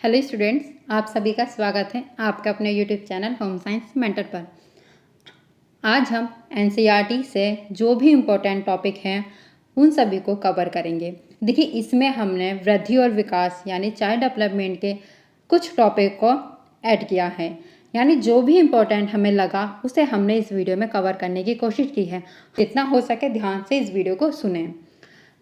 Hello students, आप सभी का स्वागत है आपका अपने YouTube channel home science mentor पर। आज हम एनसीईआरटी से जो भी इम्पोर्टेंट टॉपिक हैं उन सभी को कवर करेंगे। देखिए, इसमें हमने वृद्धि और विकास यानी चाइल्ड डेवलपमेंट के कुछ टॉपिक को ऐड किया है, यानी जो भी इम्पोर्टेंट हमें लगा उसे हमने इस वीडियो में कवर करने की कोशिश की है। जितना हो सके ध्यान से इस वीडियो को सुनें।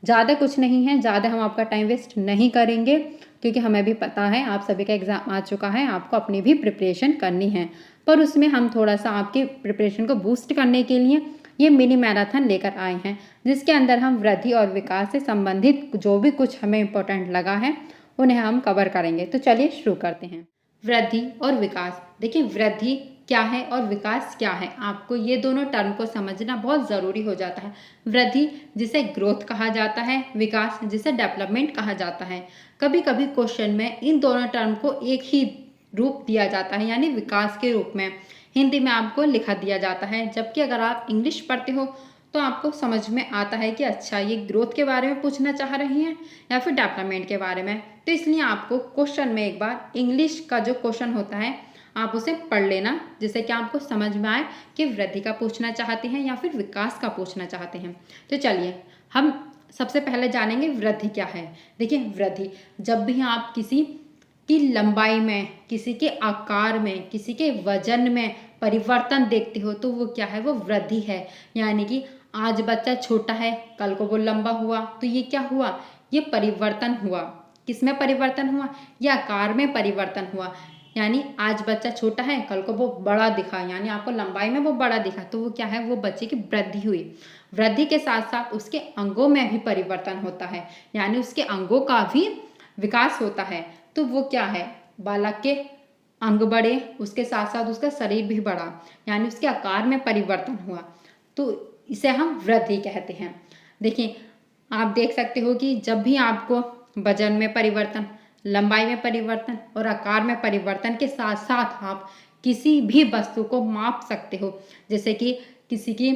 ज़्यादा कुछ नहीं है, ज़्यादा हम आपका टाइम वेस्ट नहीं करेंगे क्योंकि हमें भी पता है आप सभी का एग्ज़ाम आ चुका है, आपको अपनी भी प्रिपरेशन करनी है। पर उसमें हम थोड़ा सा आपकी प्रिपरेशन को बूस्ट करने के लिए ये मिनी मैराथन लेकर आए हैं, जिसके अंदर हम वृद्धि और विकास से संबंधित जो भी कुछ हमें इम्पोर्टेंट लगा है उन्हें हम कवर करेंगे। तो चलिए शुरू करते हैं। वृद्धि और विकास। देखिए, वृद्धि क्या है और विकास क्या है, आपको ये दोनों टर्म को समझना बहुत ज़रूरी हो जाता है। वृद्धि जिसे ग्रोथ कहा जाता है, विकास जिसे डेवलपमेंट कहा जाता है। कभी कभी क्वेश्चन में इन दोनों टर्म को एक ही रूप दिया जाता है, यानी विकास के रूप में हिंदी में आपको लिखा दिया जाता है। जबकि अगर आप इंग्लिश पढ़ते हो तो आपको समझ में आता है कि अच्छा, ये ग्रोथ के बारे में पूछना चाह रही हैं या फिर डेवलपमेंट के बारे में। तो इसलिए आपको क्वेश्चन में एक बार इंग्लिश का जो क्वेश्चन होता है आप उसे पढ़ लेना, जिससे कि आपको समझ में आए कि वृद्धि का पूछना चाहते हैं या फिर विकास का पूछना चाहते हैं। तो चलिए हम सबसे पहले जानेंगे वृद्धि क्या है। देखिए, वृद्धि जब भी आप किसी की लंबाई में, किसी के आकार में, किसी के वजन में परिवर्तन देखते हो तो वो क्या है, वो वृद्धि है। यानी कि आज बच्चा छोटा है, कल को वो लंबा हुआ, तो ये क्या हुआ, ये परिवर्तन हुआ। किसमें परिवर्तन हुआ, ये आकार में परिवर्तन हुआ। यानी आज बच्चा छोटा है, कल को वो बड़ा दिखा, यानी आपको लंबाई में वो बड़ा दिखा, तो वो क्या है, वो बच्चे की वृद्धि हुई। वृद्धि के साथ साथ उसके अंगों में भी परिवर्तन होता है, यानी उसके अंगों का भी विकास होता है। तो वो क्या है, बालक के अंग बढ़े, उसके साथ साथ उसका शरीर भी बढ़ा, यानी उसके आकार में परिवर्तन हुआ, तो इसे हम वृद्धि कहते हैं। देखिए, आप देख सकते हो कि जब भी आपको वजन में परिवर्तन, लंबाई में परिवर्तन और आकार में परिवर्तन के साथ साथ आप किसी भी वस्तु को माप सकते हो। जैसे कि किसी की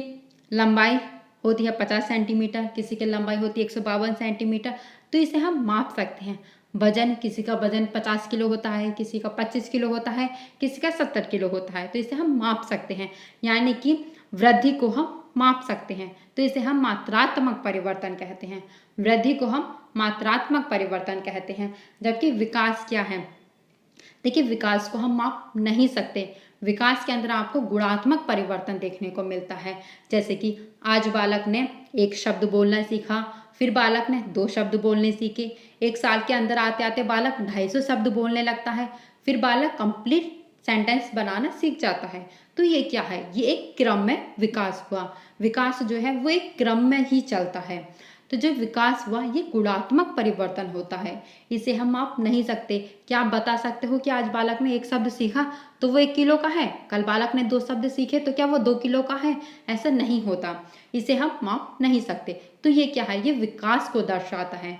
लंबाई होती है 50 सेंटीमीटर, किसी की लंबाई होती है 152 सेंटीमीटर, तो इसे हम माप सकते हैं। वजन, किसी का वजन 50 किलो होता है, किसी का 25 किलो होता है, किसी का 70 किलो होता है, तो इसे हम माप सकते हैं। यानी कि वृद्धि को हम माप सकते हैं, तो इसे हम मात्रात्मक परिवर्तन कहते हैं। वृद्धि को हम मात्रात्मक परिवर्तन कहते हैं। जबकि विकास क्या है, देखिए, विकास को हम माप नहीं सकते। विकास के अंदर आपको गुणात्मक परिवर्तन देखने को मिलता है। जैसे कि आज बालक ने एक शब्द बोलना सीखा, फिर बालक ने 2 शब्द बोलने सीखे। 1 साल के अंदर आते आते बालक 250 शब्द बोलने लगता है, फिर बालक कंप्लीट सेंटेंस बनाना सीख जाता है। तो ये क्या है, ये एक क्रम में विकास हुआ। विकास जो है वो एक क्रम में ही चलता है। तो जो विकास हुआ ये गुणात्मक परिवर्तन होता है, इसे हम माप नहीं सकते। क्या आप बता सकते हो कि आज बालक ने 1 शब्द सीखा तो वो 1 किलो का है, कल बालक ने 2 शब्द सीखे तो क्या वो 2 किलो का है? ऐसा नहीं होता, इसे हम माप नहीं सकते। तो ये क्या है, ये विकास को दर्शाता है।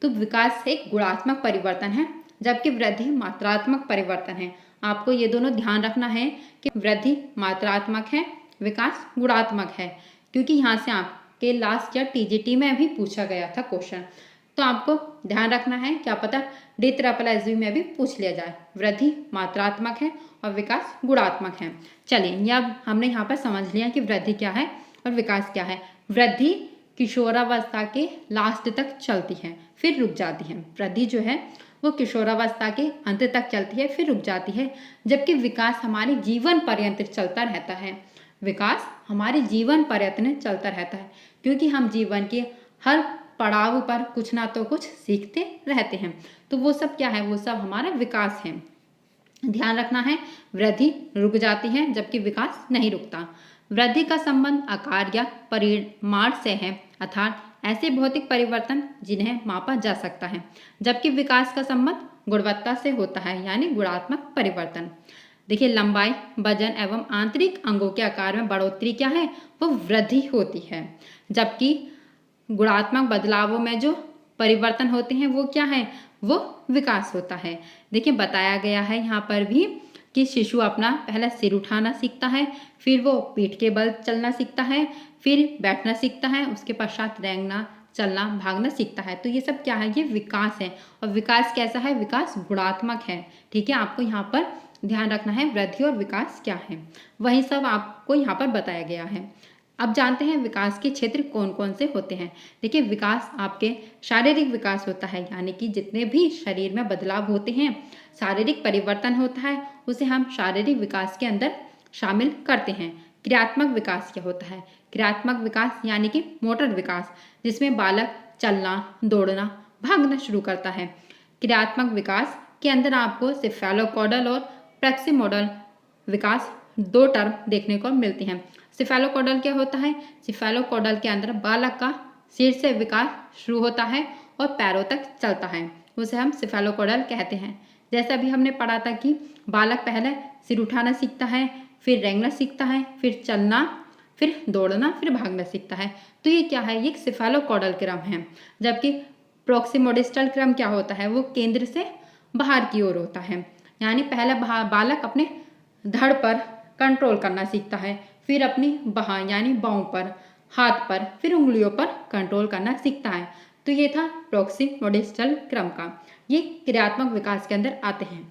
तो विकास एक गुणात्मक परिवर्तन है, जबकि वृद्धि मात्रात्मक परिवर्तन है। आपको ये दोनों ध्यान रखना है कि वृद्धि मात्रात्मक है, विकास गुणात्मक है, क्योंकि यहाँ से आपके लास्ट ईयर टीजीटी में भी पूछा गया था क्वेश्चन। तो आपको ध्यान रखना है, क्या पता DSSB में भी पूछ लिया जाए। वृद्धि मात्रात्मक है और विकास गुणात्मक है। चलिए, अब हमने यहाँ पर समझ लिया कि वृद्धि क्या है और विकास क्या है। वृद्धि किशोरावस्था के लास्ट तक चलती है, फिर रुक जाती है। वृद्धि जो है वो किशोरावस्था के अंत तक चलती है, फिर रुक जाती है। जबकि विकास हमारे जीवन पर्यंत चलता रहता है। विकास हमारे जीवन पर्यंत चलता रहता है, क्योंकि हम जीवन के हर पड़ाव पर कुछ ना तो कुछ सीखते रहते हैं। तो वो सब क्या है, वो सब हमारा विकास है। ध्यान रखना है, वृद्धि रुक जाती है जबकि विकास नहीं रुकता। वृद्धि का संबंध आकार या परिमाण से है, अर्थात ऐसे भौतिक परिवर्तन जिन्हें मापा जा सकता है। जबकि विकास का संबंध गुणवत्ता से होता है, यानी गुणात्मक परिवर्तन। देखिए, लंबाई, वजन एवं आंतरिक अंगों के आकार में बढ़ोतरी क्या है, वो वृद्धि होती है। जबकि गुणात्मक बदलावों में जो परिवर्तन होते हैं वो क्या है, वो विकास होता है। देखिए, बताया गया है यहाँ पर भी कि शिशु अपना पहले सिर उठाना सीखता है, फिर वो पीठ के बल चलना सीखता है, फिर बैठना सीखता है, उसके पश्चात रेंगना, चलना, भागना सीखता है। तो ये सब क्या है, ये विकास है। और विकास कैसा है, विकास गुणात्मक है। ठीक है, आपको यहाँ पर ध्यान रखना है वृद्धि और विकास क्या है, वही सब आपको यहाँ पर बताया गया है। अब जानते हैं विकास के क्षेत्र कौन कौन से होते हैं। देखिए, विकास आपके शारीरिक विकास होता है, यानी कि जितने भी शरीर में बदलाव होते हैं, शारीरिक परिवर्तन होता है, उसे हम शारीरिक विकास के अंदर शामिल करते हैं। क्रियात्मक विकास क्या होता है, क्रियात्मक विकास यानी कि मोटर विकास, जिसमें बालक चलना, दौड़ना, भागना शुरू करता है। क्रियात्मक विकास के अंदर आपको सिफेलोकॉडल और प्रैक्सिमोडल विकास दो टर्म देखने को मिलती हैं। सिफेलोकॉडल क्या होता है, सिफेलोकॉडल के अंदर बालक का सिर से विकास शुरू होता है और पैरों तक चलता है, उसे हम सिफेलोकॉडल कहते हैं। जैसा भी हमने पढ़ा था कि बालक पहले सिर उठाना सीखता है, फिर रेंगना सीखता है, फिर चलना, फिर दौड़ना, फिर भागना सीखता है। तो ये क्या है, ये एक सिफेलोकॉडल क्रम है। जबकि प्रोक्सिमोडिस्टल क्रम क्या होता है, वो केंद्र से बाहर की ओर होता है, यानी पहले बालक अपने धड़ पर कंट्रोल करना सीखता है, फिर अपनी बाह यानी बाहों पर, हाथ पर, फिर उंगलियों पर कंट्रोल करना सीखता है। तो ये था प्रोक्सिमोडिस्टल क्रम का, ये क्रियात्मक विकास के अंदर आते हैं।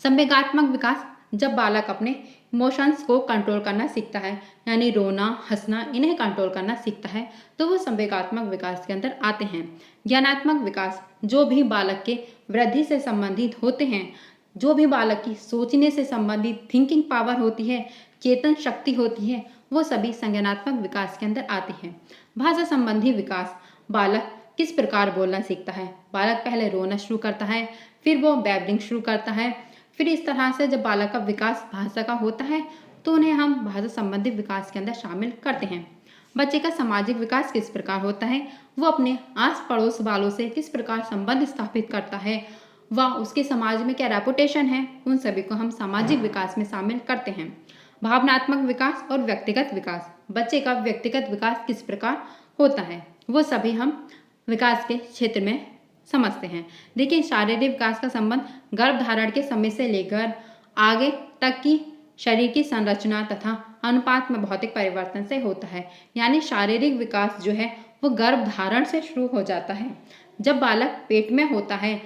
संवेगात्मक विकास, जब बालक अपने इमोशंस को कंट्रोल करना सीखता है, यानी रोना, हंसना, इन्हें कंट्रोल करना सीखता है, तो वो संवेगात्मक विकास के अंदर आते हैं। ज्ञानात्मक विकास, जो भी बालक के वृद्धि से संबंधित होते हैं, जो भी बालक की सोचने से संबंधित थिंकिंग पावर होती है, चेतन शक्ति होती है, वो सभी संज्ञानात्मक विकास के अंदर आते हैं। भाषा संबंधी विकास, बालक किस प्रकार बोलना सीखता है। बालक पहले रोना शुरू करता है, फिर वो बैबलिंग शुरू करता है, फिर इस तरह से जब बालक का विकास भाषा का होता है तो उन्हें हम भाषा संबंधी विकास के अंदर शामिल करते हैं। बच्चे का सामाजिक विकास किस प्रकार होता है, वो अपने आस पड़ोस वालों से किस प्रकार संबंध स्थापित करता है, व उसके समाज में क्या रेपुटेशन है, उन सभी को हम सामाजिक विकास में शामिल करते हैं। भावनात्मक विकास और व्यक्तिगत विकास, बच्चे का व्यक्तिगत विकास किस प्रकार होता है, वो सभी हम विकास के क्षेत्र में समझते हैं। देखिए, शारीरिक विकास का संबंध गर्भधारण के समय से लेकर आगे तक की शरीर की संरचना तथा अनुपात में भौतिक परिवर्तन से होता है। यानी शारीरिक विकास जो है वो गर्भधारण से शुरू हो जाता है। जब बालक पेट में होता है,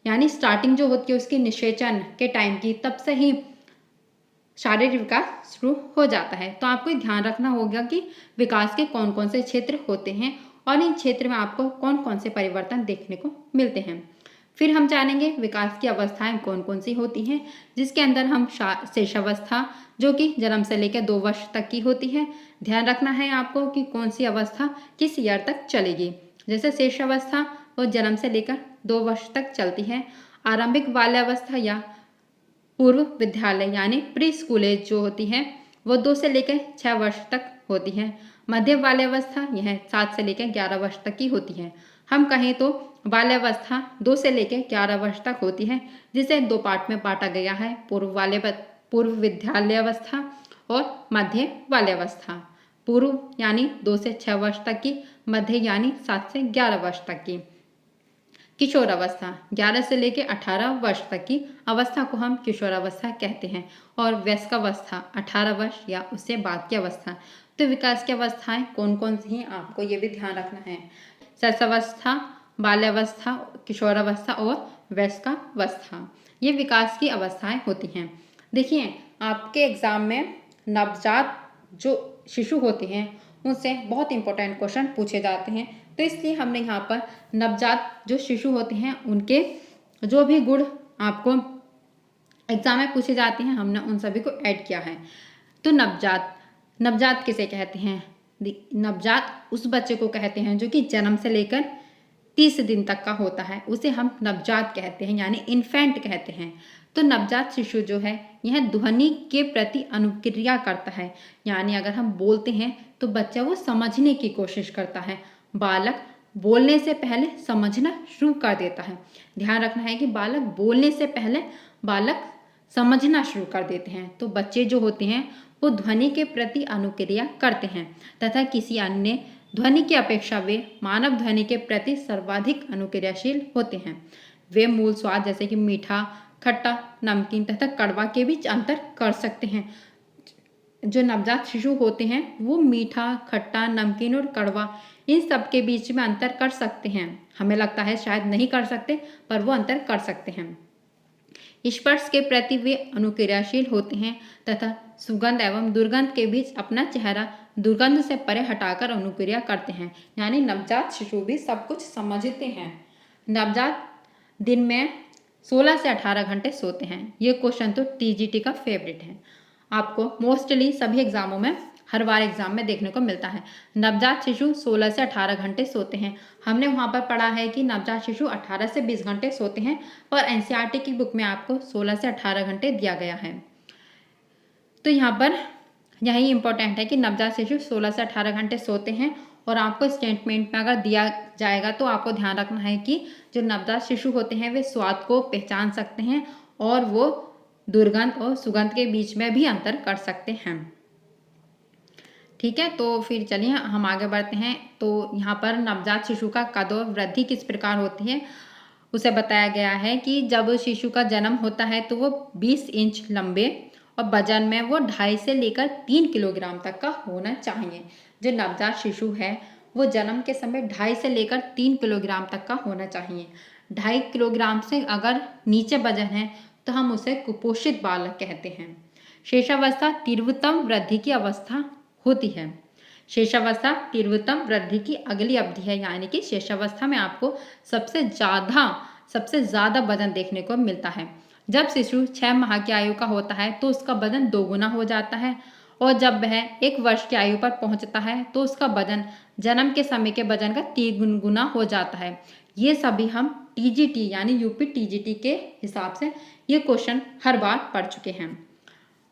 यानी स्टार्टिंग जो होती है उसकी निषेचन के टाइम की, तब से ही शारीरिक विकास शुरू हो जाता है। तो आपको ध्यान रखना होगा कि विकास के कौन कौन से क्षेत्र होते हैं और इन क्षेत्र में आपको कौन कौन से परिवर्तन देखने को मिलते हैं। फिर हम जानेंगे विकास की अवस्थाएं कौन कौन सी होती हैं, जिसके अंदर हम शेषावस्था, जो कि जन्म से लेकर 2 वर्ष तक की होती है। ध्यान रखना है आपको कि कौन सी अवस्था किस ईयर तक चलेगी। जैसे शेषावस्था वो जन्म से लेकर 2 वर्ष तक चलती है। आरंभिक बाल्यावस्था या पूर्व विद्यालय यानी प्री स्कूल एज जो होती है वो 2 से लेकर 6 वर्ष तक होती है। मध्य बाल्यावस्था यह 7 से लेकर 11 वर्ष तक की होती है। हम कहें तो बाल्यावस्था 2 से लेकर 11 वर्ष तक होती है, जिसे 2 पार्ट में बांटा गया है, पूर्व विद्यालयावस्था और मध्य बाल्यावस्था। पूर्व यानी 2 से 6 वर्ष तक की, मध्य यानी 7 से 11 वर्ष तक की। किशोरावस्था 11 से लेकर 18 वर्ष तक की अवस्था को हम किशोरावस्था कहते हैं। और वयस्कावस्था 18 वर्ष या उससे बाद की अवस्था। तो विकास की अवस्थाएं कौन कौन सी हैं, आपको ये भी ध्यान रखना है। शैशवावस्था, बाल्यावस्था, किशोरावस्था और वयस्कावस्था, ये विकास की अवस्थाएं होती हैं। देखिए, आपके एग्जाम में नवजात जो शिशु होते हैं उनसे बहुत इंपॉर्टेंट क्वेश्चन पूछे जाते हैं, तो इसलिए हमने यहाँ पर नवजात जो शिशु होते हैं उनके जो भी गुण आपको एग्जाम में पूछे जाते हैं, हमने उन सभी को ऐड किया है। तो नवजात किसे कहते हैं? नवजात उस बच्चे को कहते हैं जो कि जन्म से लेकर 30 दिन तक का होता है, उसे हम नवजात कहते हैं, यानी इन्फेंट कहते हैं। तो नवजात शिशु जो है यह ध्वनि के प्रति अनुक्रिया करता है, यानी अगर हम बोलते हैं तो बच्चा वो समझने की कोशिश करता है। बालक बोलने से पहले समझना शुरू कर देता है। ध्यान रखना है कि बालक बोलने से पहले बालक समझना शुरू कर देते हैं। तो बच्चे जो होते हैं वो ध्वनि के प्रति अनुक्रिया करते हैं तथा किसी अन्य ध्वनि की अपेक्षा वे मानव ध्वनि के प्रति सर्वाधिक अनुक्रियाशील होते हैं। वे मूल स्वाद जैसे कि मीठा, खट्टा, नमकीन तथा कड़वा के बीच अंतर कर सकते हैं। जो नवजात शिशु होते हैं वो मीठा, खट्टा, नमकीन और कड़वा इन सब के बीच में अंतर कर सकते हैं। हमें लगता है शायद नहीं कर सकते, पर वो अंतर कर सकते हैं। स्पर्श के प्रति वे अनुक्रियाशील होते हैं तथा सुगंध एवं दुर्गंध के बीच अपना चेहरा दुर्गंध से परे हटाकर अनुक्रिया करते हैं। यानी नवजात शिशु भी सब कुछ समझते हैं। नवजात दिन में 16 से 18 घंटे सोते हैं। ये क्वेश्चन तो टीजीटी का फेवरेट है, आपको मोस्टली सभी एग्जामों में हर बार एग्जाम में देखने को मिलता है। नवजात शिशु 16 से 18 घंटे सोते हैं। हमने वहाँ पर पढ़ा है कि नवजात शिशु 18 से 20 घंटे सोते हैं, पर एनसीईआरटी की बुक में आपको 16 से 18 घंटे दिया गया है। तो यहाँ पर यही इम्पोर्टेंट है कि नवजात शिशु 16 से 18 घंटे सोते हैं। और आपको स्टेटमेंट में अगर दिया जाएगा तो आपको ध्यान रखना है कि जो नवजात शिशु होते हैं वे स्वाद को पहचान सकते हैं और वो दुर्गंध और सुगंध के बीच में भी अंतर कर सकते हैं। ठीक है, तो फिर चलिए हम आगे बढ़ते हैं। तो यहाँ पर नवजात शिशु का कद और वृद्धि किस प्रकार होती है उसे बताया गया है कि जब शिशु का जन्म होता है तो वो 20 इंच लंबे और वजन में वो 2.5 से लेकर 3 किलोग्राम तक का होना चाहिए। जो नवजात शिशु है वो जन्म के समय 2.5 से लेकर 3 किलोग्राम तक का होना चाहिए। 2.5 किलोग्राम से अगर नीचे वजन है तो हम उसे कुपोषित बालक कहते हैं। शेषावस्था तीव्रतम वृद्धि की अवस्था होती है। शेषावस्था तीव्रतम वृद्धि की अगली अवधि है, यानी कि शेषावस्था में आपको सबसे ज़्यादा वजन देखने को मिलता है। जब शिशु 6 माह की आयु का होता है तो उसका वजन 2 गुना हो जाता है और जब वह 1 वर्ष की आयु पर पहुंचता है तो उसका वजन जन्म के समय के वजन का 3 गुना हो जाता है। ये सभी हम टीजीटी यानी यूपी टीजीटी के हिसाब से ये क्वेश्चन हर बार पढ़ चुके हैं।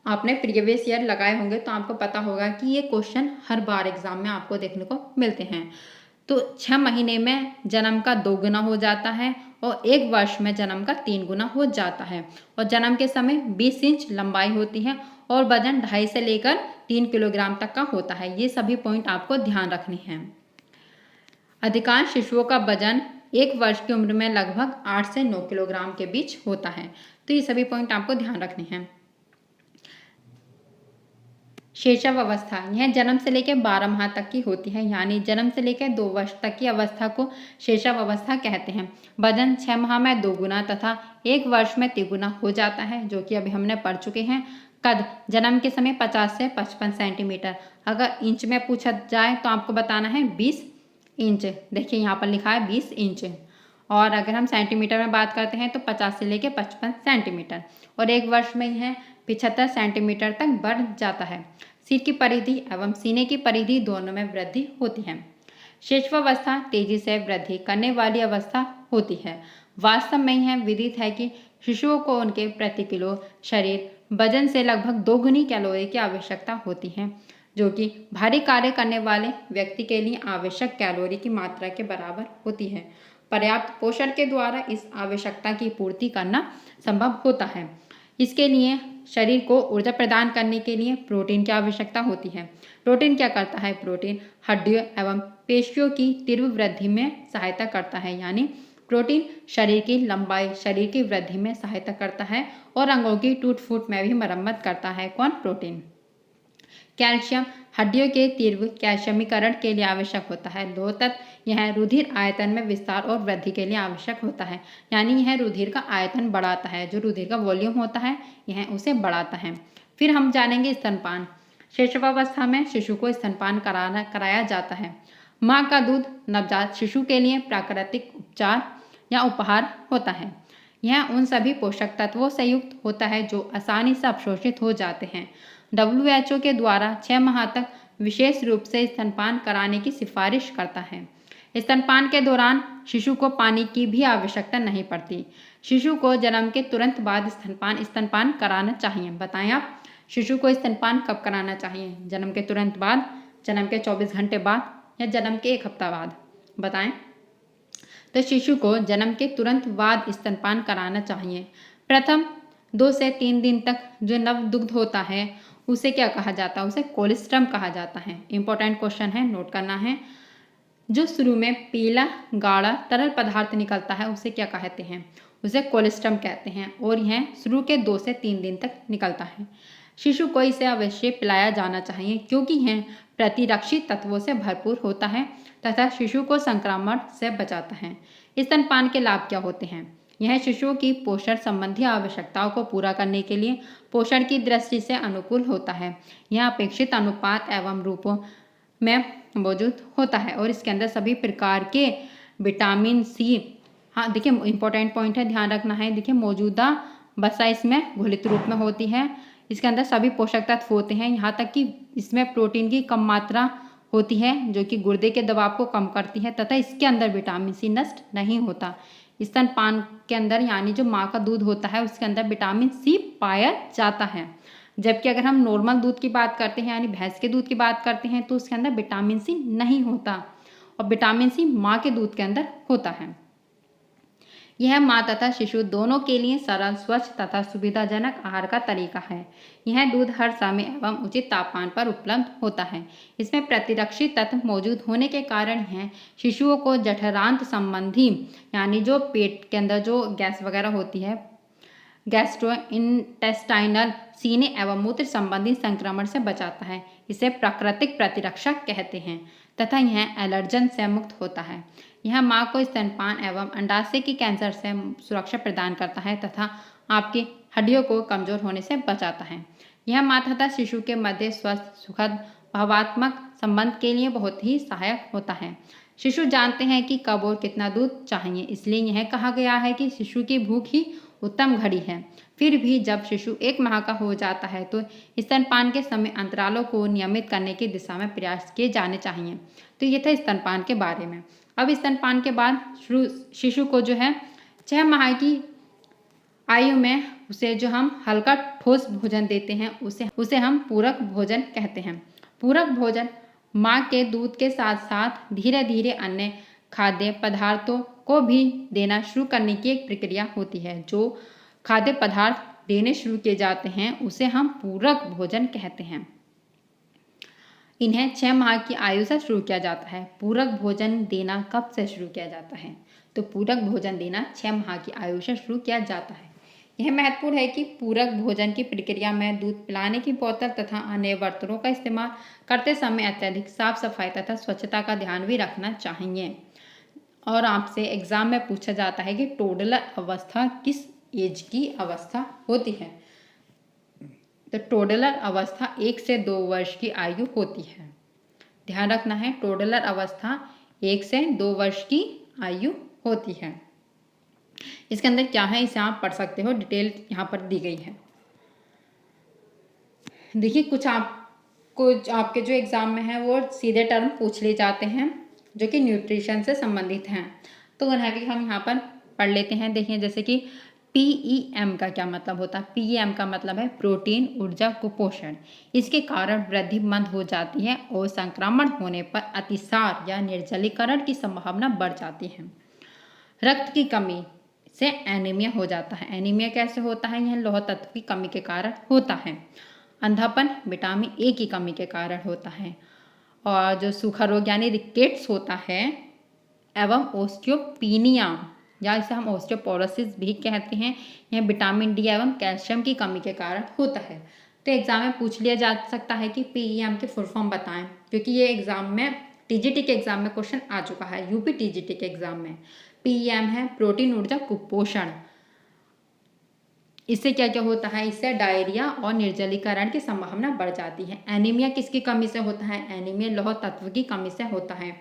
आपने प्रीवियस ईयर लगाए होंगे तो आपको पता होगा कि ये क्वेश्चन हर बार एग्जाम में आपको देखने को मिलते हैं। तो 6 महीने में जन्म का 2 गुना हो जाता है और 1 वर्ष में जन्म का 3 गुना हो जाता है और जन्म के समय 20 इंच लंबाई होती है और वजन 2.5 से लेकर 3 किलोग्राम तक का होता है। ये सभी पॉइंट आपको ध्यान रखने हैं। अधिकांश शिशुओं का वजन 1 वर्ष की उम्र में लगभग 8 से 9 किलोग्राम के बीच होता है। तो ये सभी पॉइंट आपको ध्यान रखने हैं। शेषावस्था यह जन्म से लेकर 12 माह तक की होती है, यानी जन्म से लेकर 2 वर्ष तक की अवस्था को शेषावस्था कहते हैं। वजन 6 माह में 2 गुना तथा 1 वर्ष में 3 गुना हो जाता है, जो कि अभी हमने पढ़ चुके हैं। कद जन्म के समय 50 से 55 सेंटीमीटर। अगर इंच में पूछा जाए तो आपको बताना है 20 इंच। देखिए यहाँ पर लिखा है 20 इंच। और अगर हम सेंटीमीटर में बात करते हैं तो 50 से लेकर 55 सेंटीमीटर और 1 वर्ष में यह 75 सेंटीमीटर तक बढ़ जाता है। सिर की परिधि एवं सीने की परिधि दोनों में वृद्धि होती है। शेषावस्था तेजी से वृद्धि करने वाली अवस्था होती है। वास्तव में यह विदित है कि शिशुओं को उनके प्रति किलो शरीर वजन से लगभग 2 गुनी कैलोरी की आवश्यकता होती है, जो कि भारी कार्य करने वाले व्यक्ति के लिए आवश्यक कैलोरी की मात्रा के बराबर होती है। पर्याप्त पोषण के द्वारा इस आवश्यकता की पूर्ति करना संभव होता है। इसके लिए शरीर को ऊर्जा प्रदान करने के लिए प्रोटीन की आवश्यकता होती है। प्रोटीन क्या करता है? प्रोटीन हड्डियों एवं पेशियों की तीव्र वृद्धि में सहायता करता है, यानी प्रोटीन शरीर की लंबाई, शरीर की वृद्धि में सहायता करता है और अंगों की टूट फूट में भी मरम्मत करता है। कौन? प्रोटीन। कैल्शियम हड्डियों के तीव्र कैल्शियमीकरण के लिए आवश्यक होता है। लोह तत्व यह रुधिर आयतन में विस्तार और वृद्धि के लिए आवश्यक होता है, यानी यह रुधिर का आयतन बढ़ाता है। जो रुधिर का वॉल्यूम होता है यह उसे बढ़ाता है। फिर हम जानेंगे स्तनपान। शेषावस्था में शिशु को स्तनपान कराया जाता है। माँ का दूध नवजात शिशु के लिए प्राकृतिक उपचार या उपहार होता है। यह उन सभी पोषक तत्वों से युक्त होता है जो आसानी से अवशोषित हो जाते हैं। WHO के द्वारा 6 माह तक विशेष रूप से स्तनपान कराने की सिफारिश करता है। स्तनपान के दौरान शिशु को पानी की भी आवश्यकता नहीं पड़ती। शिशु को जन्म के तुरंत बाद स्तनपान कराना चाहिए। बताएं आप, शिशु को स्तनपान कब कराना चाहिए? जन्म के तुरंत बाद, जन्म के 24 घंटे बाद या जन्म के 1 हफ्ता बाद? बताएं। तो शिशु को जन्म के तुरंत बाद स्तनपान कराना चाहिए। प्रथम 2 से 3 दिन तक जो नव दुग्ध होता है उसे क्या कहा जाता है? उसे कोलेस्ट्रम कहा जाता है। इंपॉर्टेंट क्वेश्चन है, नोट करना है। जो शुरू में पीला गाढ़ा तरल पदार्थ निकलता है उसे क्या कहते हैं? उसे कोलेस्ट्रम कहते हैं और यह शुरू के 2 से 3 दिन तक निकलता है। शिशु को इसे अवश्य पिलाया जाना चाहिए क्योंकि यह प्रतिरक्षी तत्वों से भरपूर होता है तथा शिशु को संक्रमण से बचाता है। स्तनपान के लाभ क्या होते हैं? यह शिशुओं की पोषण संबंधी आवश्यकताओं को पूरा करने के लिए पोषण की दृष्टि से अनुकूल होता है। यह अपेक्षित अनुपात एवं रूपों में मौजूद होता है और इसके अंदर सभी प्रकार के विटामिन सी, हाँ देखिए इंपॉर्टेंट पॉइंट है, ध्यान रखना है। देखिए मौजूदा वसा इसमें घुलित रूप में होती है। इसके अंदर सभी पोषक तत्व होते हैं, यहाँ तक कि इसमें प्रोटीन की कम मात्रा होती है जो कि गुर्दे के दबाव को कम करती है, तथा इसके अंदर विटामिन सी नष्ट नहीं होता। स्तनपान के अंदर यानी जो माँ का दूध होता है उसके अंदर विटामिन सी पाया जाता है। जबकि अगर हम नॉर्मल दूध की बात करते हैं यानी भैंस के दूध की बात करते हैं तो उसके अंदर विटामिन सी नहीं होता और विटामिन सी माँ के दूध के अंदर होता है। यह माँ तथा शिशु दोनों के लिए सरल, स्वच्छ तथा सुविधाजनक आहार का तरीका है। यह दूध हर समय एवं उचित तापमान पर उपलब्ध होता है। इसमें प्रतिरक्षी तत्व मौजूद होने के कारण यह शिशुओं को जठरांत संबंधी यानी जो पेट के अंदर जो गैस वगैरह होती है, गैस्ट्रोइंटेस्टाइनल, सीने एवं मूत्र संबंधी संक्रमण से बचाता है। इसे प्राकृतिक प्रतिरक्षा कहते हैं तथा यह एलर्जन से मुक्त होता है। यह माँ को स्तनपान एवं अंडाशय की कैंसर से सुरक्षा प्रदान करता है तथा आपकी हड्डियों को कमजोर होने से बचाता है। यह माँ तथा शिशु के मध्य स्वस्थ, सुखद, भावात्मक संबंध के लिए बहुत ही सहायक होता है। शिशु जानते हैं कि कब और कितना दूध चाहिए, इसलिए यह कहा गया है कि शिशु की भूख ही उत्तम घड़ी है। फिर भी जब शिशु 1 माह का हो जाता है तो स्तनपान के समय अंतरालों को नियमित करने की दिशा में प्रयास किए जाने चाहिए। तो ये था स्तनपान के बारे में। अब स्तनपान के बाद शिशु को जो है 6 माह की आयु में उसे जो हम हल्का ठोस भोजन देते हैं उसे हम पूरक भोजन कहते हैं। पूरक भोजन माँ के दूध के साथ साथ धीरे धीरे अन्य खाद्य पदार्थों को भी देना शुरू करने की एक प्रक्रिया होती है। जो खाद्य पदार्थ देने शुरू किए जाते हैं उसे हम पूरक भोजन कहते हैं। इन्हें 6 माह की आयु से शुरू किया जाता है। पूरक भोजन देना कब से शुरू किया जाता है? तो पूरक भोजन देना 6 माह की आयु से शुरू किया जाता है। यह महत्वपूर्ण है कि पूरक भोजन की प्रक्रिया में दूध पिलाने की बोतल तथा अन्य बर्तनों का इस्तेमाल करते समय अत्यधिक साफ सफाई तथा स्वच्छता का ध्यान भी रखना चाहिए। और आपसे एग्जाम में पूछा जाता है कि टोडलर अवस्था किस एज की अवस्था होती है? तो टोडलर अवस्था 1 से 2 वर्ष की आयु होती है। ध्यान रखना है, टोडलर अवस्था 1 से 2 वर्ष की आयु होती है। इसके अंदर क्या है इसे आप पढ़ सकते हो, डिटेल यहाँ पर दी गई है। देखिए कुछ आपके जो एग्जाम में है वो सीधे टर्म पूछ लिए जाते हैं जो कि न्यूट्रिशन से संबंधित हैं, तो उन्हें भी हम यहाँ पर पढ़ लेते हैं। देखिए जैसे कि PEM का क्या मतलब होता है? PEM का मतलब है प्रोटीन, ऊर्जा, कुपोषण। इसके कारण वृद्धि मंद हो जाती है और संक्रमण होने पर अतिसार या निर्जलीकरण की संभावना बढ़ जाती है। रक्त की कमी से एनीमिया हो जाता है। एनीमिया कैसे होता है? यह लौह तत्व की कमी के कारण होता है। अंधापन विटामिन ए की कमी के कारण होता है। और जो सूखा रोग यानी रिकेट्स होता है एवं ओस्टियोपीनिया या इसे हम ओस्टियोपोरोसिस भी कहते हैं, यह विटामिन डी एवं कैल्शियम की कमी के कारण होता है। तो एग्जाम में पूछ लिया जा सकता है कि PEM की फुल फॉर्म बताएं, क्योंकि ये एग्जाम में TGT के एग्जाम में क्वेश्चन आ चुका है। UP TGT के एग्जाम में PEM है प्रोटीन, ऊर्जा, कुपोषण। इससे क्या क्या होता है? इससे डायरिया और निर्जलीकरण की संभावना बढ़ जाती है। एनीमिया किसकी कमी से होता है? एनीमिया लौह तत्व की कमी से होता है।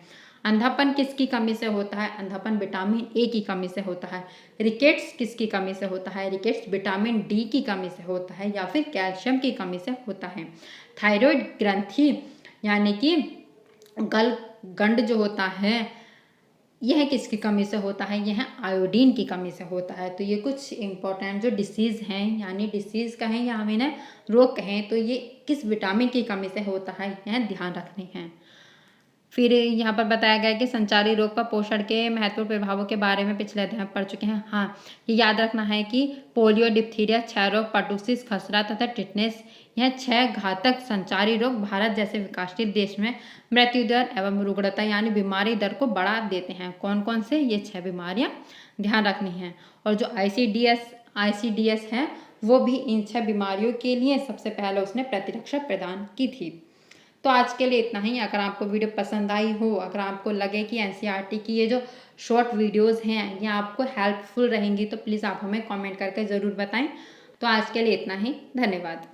अंधापन किसकी कमी से होता है? अंधापन विटामिन ए की कमी से होता है। रिकेट्स किसकी कमी से होता है? रिकेट्स विटामिन डी की कमी से होता है या फिर कैल्शियम की कमी से होता है। थायराइड ग्रंथि यानी कि गंड जो होता है यह किसकी कमी से होता है? यह आयोडीन की कमी से होता है। तो ये कुछ इंपॉर्टेंट जो डिसीज़ हैं, यानी डिसीज़ कहें या हम इन्हें रोग कहें, तो ये किस विटामिन की कमी से होता है यह ध्यान रखने हैं। फिर यहाँ पर बताया गया है कि संचारी रोग पर पोषण के महत्वपूर्ण प्रभावों के बारे में पिछले अध्याय में पढ़ चुके हैं। हाँ, ये याद रखना है कि पोलियो, डिप्थीरिया, क्षय रोग, पर्टुसिस, खसरा तथा टिटनेस, यह 6 घातक संचारी रोग भारत जैसे विकासशील देश में मृत्यु दर एवं रुग्णता यानी बीमारी दर को बढ़ा देते हैं। कौन कौन से? ये 6 बीमारियां ध्यान रखनी हैं। और जो ICDS है वो भी इन 6 बीमारियों के लिए सबसे पहले उसने प्रतिरक्षा प्रदान की थी। तो आज के लिए इतना ही। अगर आपको वीडियो पसंद आई हो, अगर आपको लगे कि एनसीईआरटी की ये जो शॉर्ट वीडियोस हैं ये आपको हेल्पफुल रहेंगी, तो प्लीज़ आप हमें कमेंट करके ज़रूर बताएं। तो आज के लिए इतना ही, धन्यवाद।